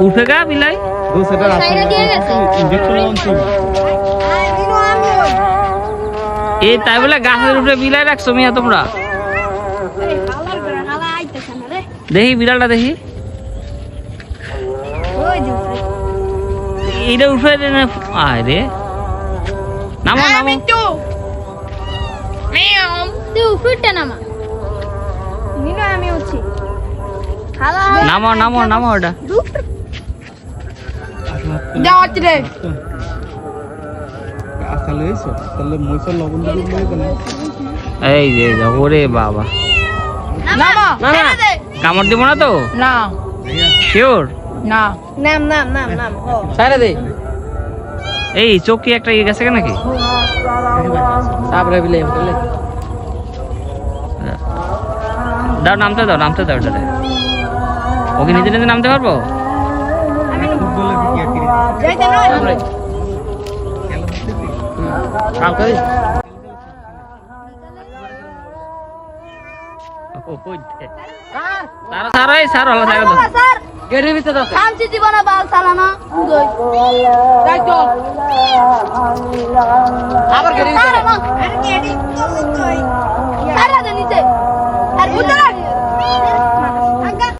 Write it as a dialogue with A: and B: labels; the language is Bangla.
A: উঠে গা বিলাই এই তাই বলে গাছের উপরে বিলাই রাখছো মিয়া তোমরা? দেখি বিড়ালটা দেখি, এইটা উঠে আরে নামো নামো নামো নামো নামো ওটা এই যে ওরে বাবা কামড় দিব না তো?
B: না
A: শিওর
B: না নাম নাম নাম নাম সারা দে
A: এই চোখ কি একটা ইয়ে গেছে নাকি?
B: সাবরে বিলে
A: দাও নামতে দাও নামতে দাও ওটাতে। ওকে নিজে নিজে নামতে পারবো?
C: আবার